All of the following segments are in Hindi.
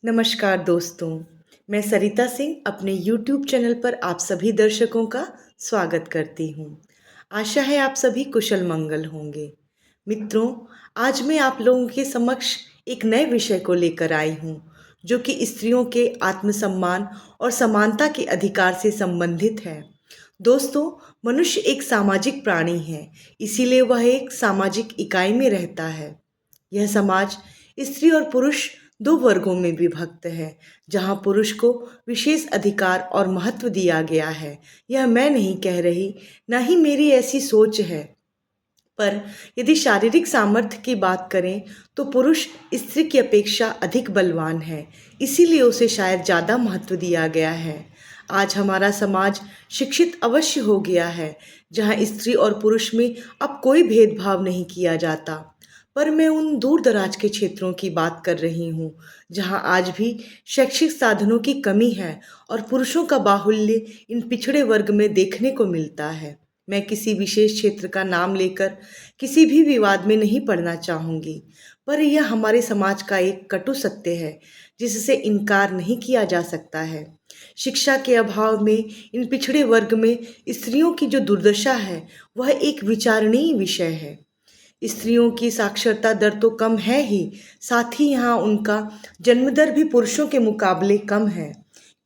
नमस्कार दोस्तों, मैं सरिता सिंह अपने YouTube चैनल पर आप सभी दर्शकों का स्वागत करती हूँ। आशा है आप सभी कुशल मंगल होंगे। मित्रों, आज मैं आप लोगों के समक्ष एक नए विषय को लेकर आई हूँ, जो कि स्त्रियों के आत्मसम्मान और समानता के अधिकार से संबंधित है। दोस्तों, मनुष्य एक सामाजिक प्राणी है, इसीलिए वह एक सामाजिक इकाई में रहता है। यह समाज स्त्री और पुरुष दो वर्गों में विभक्त है, जहां पुरुष को विशेष अधिकार और महत्व दिया गया है। यह मैं नहीं कह रही, न ही मेरी ऐसी सोच है। पर यदि शारीरिक सामर्थ्य की बात करें तो पुरुष स्त्री की अपेक्षा अधिक बलवान है, इसीलिए उसे शायद ज़्यादा महत्व दिया गया है। आज हमारा समाज शिक्षित अवश्य हो गया है, जहां स्त्री और पुरुष में अब कोई भेदभाव नहीं किया जाता। पर मैं उन दूर दराज के क्षेत्रों की बात कर रही हूँ, जहाँ आज भी शैक्षिक साधनों की कमी है और पुरुषों का बाहुल्य इन पिछड़े वर्ग में देखने को मिलता है। मैं किसी विशेष क्षेत्र का नाम लेकर किसी भी विवाद में नहीं पड़ना चाहूँगी, पर यह हमारे समाज का एक कटु सत्य है, जिससे इनकार नहीं किया जा सकता है। शिक्षा के अभाव में इन पिछड़े वर्ग में स्त्रियों की जो दुर्दशा है, वह एक विचारणीय विषय है। स्त्रियों की साक्षरता दर तो कम है ही, साथ ही यहाँ उनका जन्म दर भी पुरुषों के मुकाबले कम है,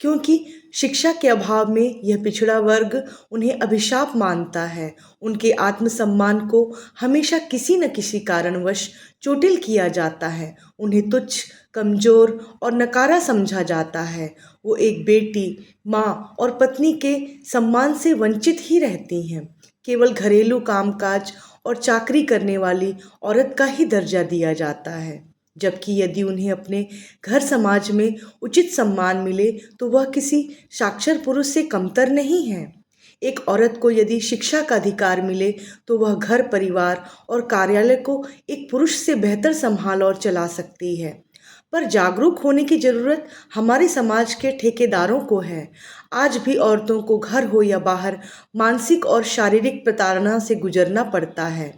क्योंकि शिक्षा के अभाव में यह पिछड़ा वर्ग उन्हें अभिशाप मानता है। उनके आत्मसम्मान को हमेशा किसी न किसी कारणवश चोटिल किया जाता है। उन्हें तुच्छ, कमजोर और नकारा समझा जाता है। वो एक बेटी, माँ और पत्नी के सम्मान से वंचित ही रहती हैं। केवल घरेलू कामकाज और चाकरी करने वाली औरत का ही दर्जा दिया जाता है, जबकि यदि उन्हें अपने घर समाज में उचित सम्मान मिले तो वह किसी साक्षर पुरुष से कमतर नहीं है। एक औरत को यदि शिक्षा का अधिकार मिले तो वह घर, परिवार और कार्यालय को एक पुरुष से बेहतर संभाल और चला सकती है। पर जागरूक होने की जरूरत हमारे समाज के ठेकेदारों को है। आज भी औरतों को घर हो या बाहर मानसिक और शारीरिक प्रताड़ना से गुजरना पड़ता है।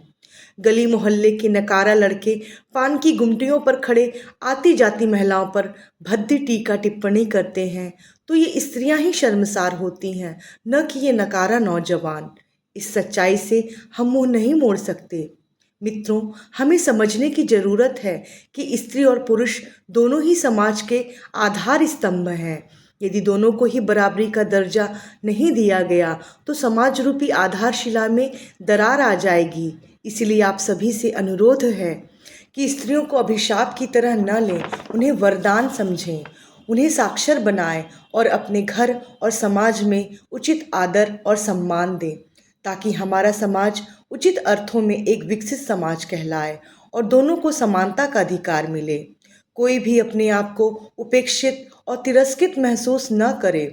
गली मोहल्ले के नकारा लड़के पान की गुमटियों पर खड़े आती जाती महिलाओं पर भद्दी टीका टिप्पणी करते हैं, तो ये स्त्रियां ही शर्मसार होती हैं, न कि ये नकारा नौजवान। इस सच्चाई से हम मुंह नहीं मोड़ सकते। मित्रों, हमें समझने की जरूरत है कि स्त्री और पुरुष दोनों ही समाज के आधार स्तंभ हैं। यदि दोनों को ही बराबरी का दर्जा नहीं दिया गया तो समाज रूपी आधारशिला में दरार आ जाएगी। इसलिए आप सभी से अनुरोध है कि स्त्रियों को अभिशाप की तरह न लें, उन्हें वरदान समझें, उन्हें साक्षर बनाएं और अपने घर और समाज में उचित आदर और सम्मान दें, ताकि हमारा समाज उचित अर्थों में एक विकसित समाज कहलाए और दोनों को समानता का अधिकार मिले। कोई भी अपने आप को उपेक्षित और तिरस्कृत महसूस न करे।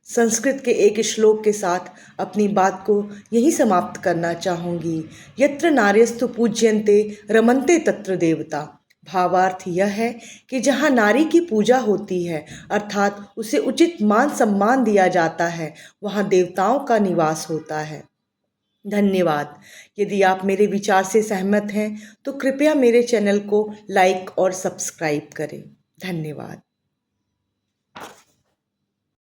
संस्कृत के एक श्लोक के साथ अपनी बात को यही समाप्त करना चाहूँगी। यत्र नार्यस्तु पूज्यन्ते रमन्ते तत्र देवता। भावार्थ यह है कि जहाँ नारी की पूजा होती है, अर्थात उसे उचित मान सम्मान दिया जाता है, वहाँ देवताओं का निवास होता है। धन्यवाद। यदि आप मेरे विचार से सहमत हैं तो कृपया मेरे चैनल को लाइक और सब्सक्राइब करें। धन्यवाद।